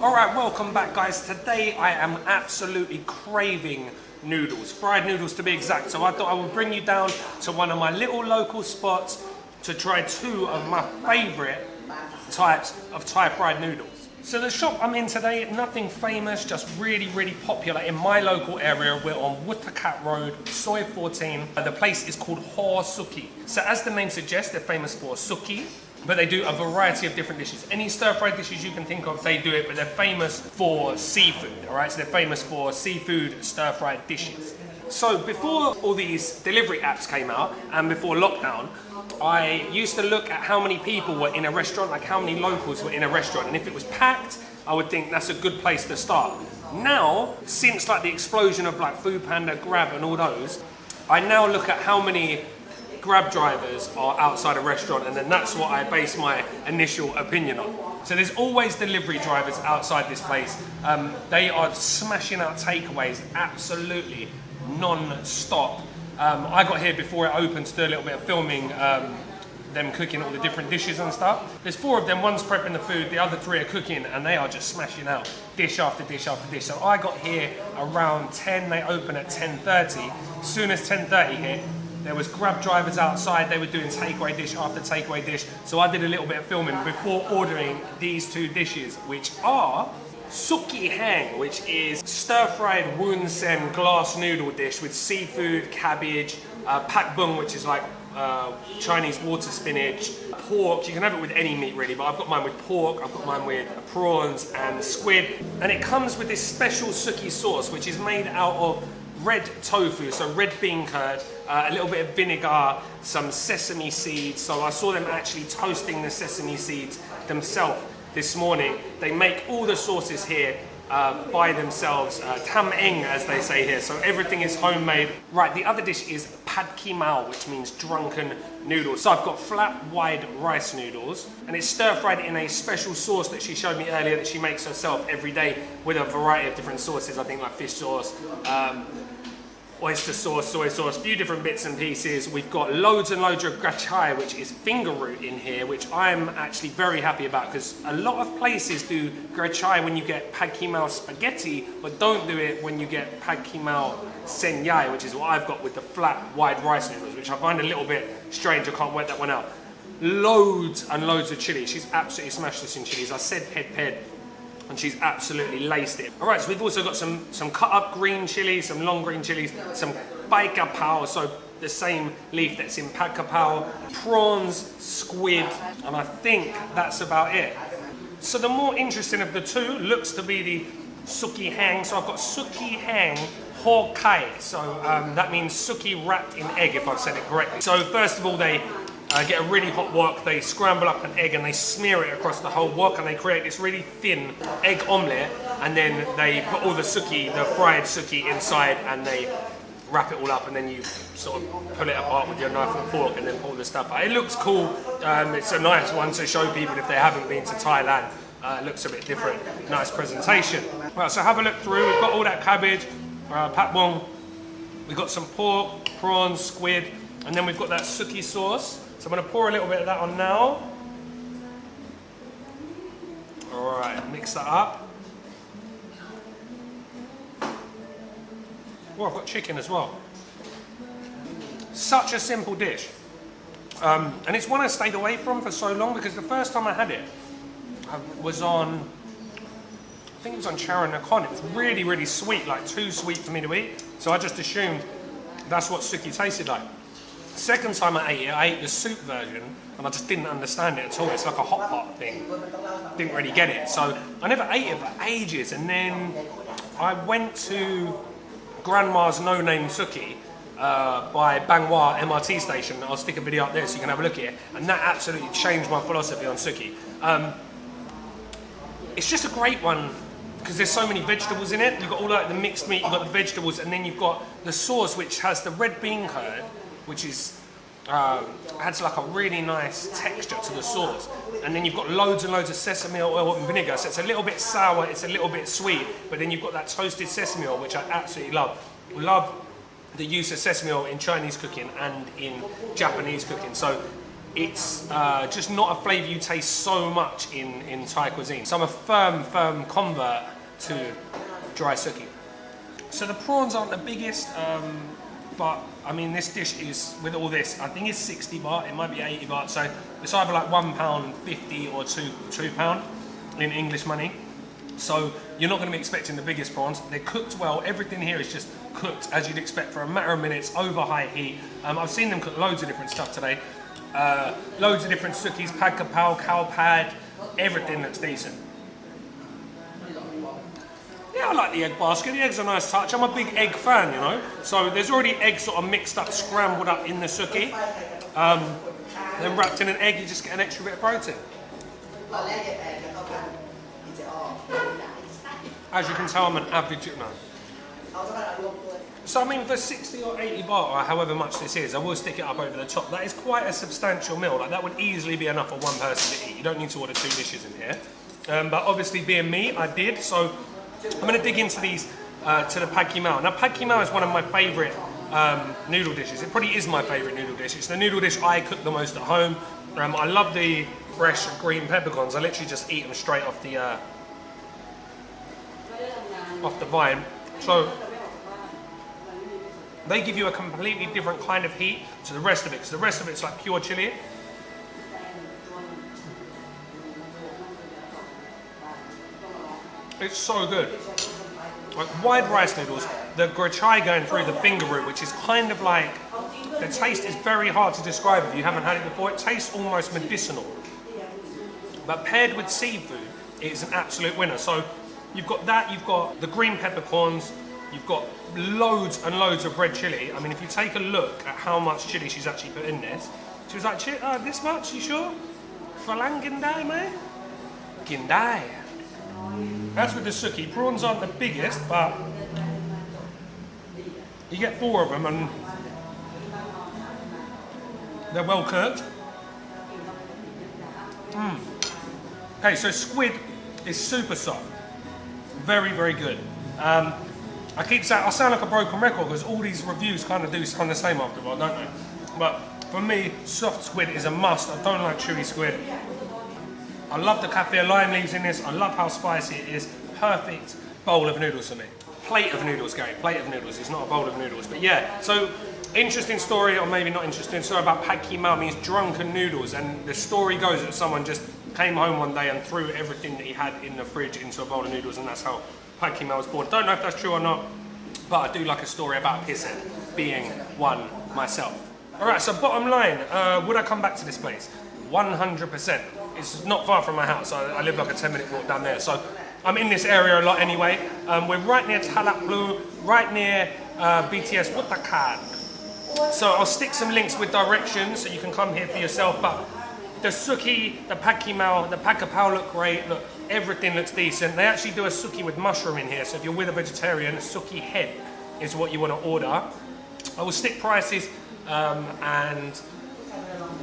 Alright, welcome back guys. Today I am absolutely craving noodles, fried noodles to be exact. So I thought I would bring you down to one of my little local spots to try two of my favourite types of Thai fried noodles. So the shop I'm in today, nothing famous, just really popular in my local area. We're on Wutakat Road, Soi 14. The place is called Horr Suki. So as the name suggests, they're famous for Suki, but they do a variety of different dishes. Any stir-fried dishes you can think of, they do it, but they're famous for seafood, all right? So they're famous for seafood stir-fried dishes. So before all these delivery apps came out and before lockdown, I used to look at how many people were in a restaurant, like how many locals were in a restaurant, and if it was packed, I would think that's a good place to start. Now, since like the explosion of like Food Panda, Grab and all those, I now look at how many Grab drivers are outside a restaurant, and then that's what I base my initial opinion on. So there's always delivery drivers outside this place. They are smashing out takeaways absolutely non-stop. I got here before it opened to do a little bit of filming, them cooking all the different dishes and stuff. There's four of them, one's prepping the food, the other three are cooking, and they are just smashing out dish after dish after dish. So I got here around 10, they open at 10:30. As soon as 10:30 hit, there was Grab drivers outside, they were doing takeaway dish after takeaway dish. So I did a little bit of filming before ordering these two dishes, which are Suki Haeng, which is stir-fried woon sen glass noodle dish with seafood, cabbage, pak bung, which is like Chinese water spinach, pork. You can have it with any meat really, but I've got mine with pork, I've got mine with prawns and squid. And it comes with this special Suki sauce, which is made out of red tofu, so red bean curd, a little bit of vinegar, some sesame seeds. So I saw them actually toasting the sesame seeds themselves this morning. They make all the sauces here by themselves, tam eng as they say here, so everything is homemade. Right, the other dish is pad Kee Mao, which means drunken noodles. So I've got flat white rice noodles, and it's stir-fried in a special sauce that she showed me earlier that she makes herself every day with a variety of different sauces, I think like fish sauce, oyster sauce, soy sauce, a few different bits and pieces. We've got loads and loads of grachai, which is finger root in here, which I'm actually very happy about because a lot of places do grachai when you get pad Kee Mao spaghetti, but don't do it when you get pad Kee Mao sen yai, which is what I've got with the flat wide rice noodles, which I find a little bit strange. I can't work that one out. Loads and loads of chili. She's absolutely smashed this in chilies. I said ped, and she's absolutely laced it. All right, so we've also got some cut up green chilies, some long green chilies, some bai kapao, so the same leaf that's in pad kapao, prawns, squid, and I think that's about it. So the more interesting of the two looks to be the Suki Haeng. So I've got Suki Haeng Ho Kai, so that means Suki wrapped in egg, if I've said it correctly. So first of all, they get a really hot wok, they scramble up an egg and they smear it across the whole wok, and they create this really thin egg omelette, and then they put all the suki, the fried suki inside, and they wrap it all up, and then you sort of pull it apart with your knife and fork and then pull the stuff out. It looks cool, it's a nice one to show people if they haven't been to Thailand. It looks a bit different, nice presentation. Right, so have a look through, we've got all that cabbage, pak bong, we've got some pork, prawns, squid, and then we've got that suki sauce. So I'm going to pour a little bit of that on now. All right, mix that up. Oh, I've got chicken as well. Such a simple dish. And it's one I stayed away from for so long because the first time I had it, I was on, I think it was on Charon Nakhon. It was really sweet, like too sweet for me to eat. So I just assumed that's what suki tasted like. Second time I ate the soup version, and I just didn't understand it at all. It's like a hot pot thing. Didn't really get it. So I never ate it for ages, and then I went to Grandma's No Name Suki by Bangwa MRT station. I'll stick a video up there so you can have a look at it. And that absolutely changed my philosophy on suki. It's just a great one because there's so many vegetables in it. You've got all like the mixed meat, you've got the vegetables, and then you've got the sauce which has the red bean curd, which is adds like a really nice texture to the sauce. And then you've got loads and loads of sesame oil and vinegar, so it's a little bit sour, it's a little bit sweet, but then you've got that toasted sesame oil, which I absolutely love. Love the use of sesame oil in Chinese cooking and in Japanese cooking. So it's just not a flavour you taste so much in Thai cuisine. So I'm a firm convert to dry suki. So the prawns aren't the biggest, but I mean this dish is, with all this, I think it's 60 baht, it might be 80 baht, so it's either like £1.50 or £2 in English money. So you're not going to be expecting the biggest prawns. They're cooked well. Everything here is just cooked as you'd expect for a matter of minutes over high heat. I've seen them cook loads of different stuff today. Loads of different sukis, pad kapow, cow pad, everything that's decent. Yeah, I like the egg basket. The egg's a nice touch. I'm a big egg fan, you know. So there's already eggs sort of mixed up, scrambled up in the suki. Then wrapped in an egg, you just get an extra bit of protein. As you can tell, I'm an average no. So I mean, for 60 or 80 baht, or however much this is, I will stick it up over the top. That is quite a substantial meal. Like, that would easily be enough for one person to eat. You don't need to order 2 dishes in here. But obviously, being me, I did. So I'm going to dig into these to the Pad Kee Mao. Now, Pad Kee Mao is one of my favourite noodle dishes. It probably is my favourite noodle dish. It's the noodle dish I cook the most at home. I love the fresh green peppercorns. I literally just eat them straight off the vine. So they give you a completely different kind of heat to the rest of it, because the rest of it's like pure chili. It's so good. Like wide rice noodles, the grachai going through the finger root, which is kind of like, the taste is very hard to describe if you haven't had it before. It tastes almost medicinal. But paired with seafood, it's an absolute winner. So you've got that, you've got the green peppercorns, you've got loads and loads of red chili. I mean, if you take a look at how much chili she's actually put in this, she was like, this much, you sure? Phalang gindai, mate? Gindai. That's with the suki. Prawns aren't the biggest, but you get 4 of them and they're well cooked. Okay, so squid is super soft. Very, very good. I keep saying, I sound like a broken record because all these reviews kind of do sound the same after a while, don't they? But for me, soft squid is a must. I don't like chewy squid. I love the kaffir lime leaves in this. I love how spicy it is. Perfect bowl of noodles for me. Plate of noodles, Gary. Plate of noodles. It's not a bowl of noodles. But yeah, so interesting story, or maybe not interesting story, about Pad Kee Mao means drunken noodles. And the story goes that someone just came home one day and threw everything that he had in the fridge into a bowl of noodles, and that's how Pad Kee Mao was born. Don't know if that's true or not, but I do like a story about pisshead, being one myself. Alright, so bottom line, would I come back to this place? 100%. It's not far from my house. I live like a 10-minute walk down there, so I'm in this area a lot anyway. We're right near Talat Phlu, right near BTS Butler. So I'll stick some links with directions so you can come here for yourself. But the suki, the Pad Kee Mao, the pad kapow look great. Look, everything looks decent. They actually do a suki with mushroom in here, so if you're with a vegetarian, a suki head is what you want to order. I will stick prices and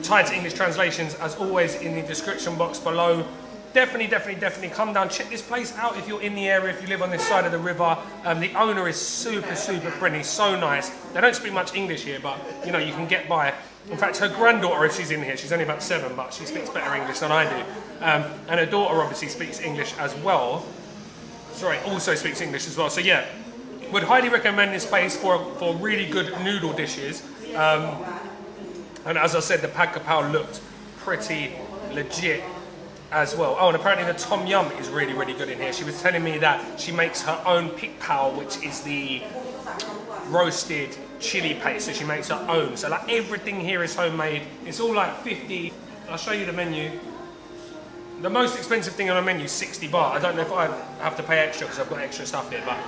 tied to English translations as always in the description box below. Definitely come down, check this place out if you're in the area, if you live on this side of the river. The owner is super friendly, so nice. They don't speak much English here, but you know, you can get by. In fact, her granddaughter, if she's in here, she's only about 7, but she speaks better English than I do. And her daughter obviously speaks English as well. Sorry, also speaks English as well. So yeah, would highly recommend this place for really good noodle dishes. And as I said, the pad kapow looked pretty legit as well. Oh, and apparently the tom yum is really good in here. She was telling me that she makes her own pig pow, which is the roasted chili paste, so she makes her own. So like everything here is homemade. It's all like 50. I'll show you the menu. The most expensive thing on the menu is 60 baht. I don't know if I have to pay extra because I've got extra stuff here, but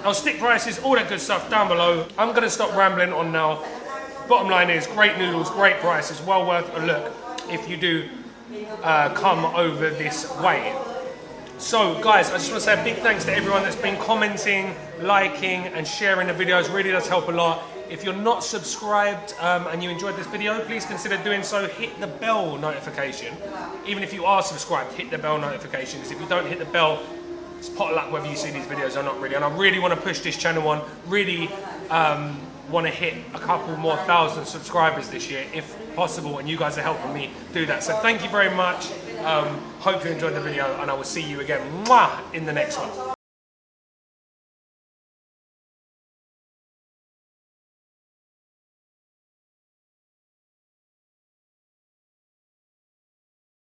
I'll stick prices, all that good stuff down below. I'm going to stop rambling on now. Bottom line is, great noodles, great prices, well worth a look if you do come over this way. So guys, I just want to say a big thanks to everyone that's been commenting, liking and sharing the videos. Really does help a lot. If you're not subscribed and you enjoyed this video, please consider doing so. Hit the bell notification. Even if you are subscribed, hit the bell notifications. If you don't hit the bell, it's pot luck whether you see these videos or not really. And I really want to push this channel on, really want to hit a couple more thousand subscribers this year, if possible, and you guys are helping me do that. So thank you very much. Hope you enjoyed the video, and I will see you again in the next one.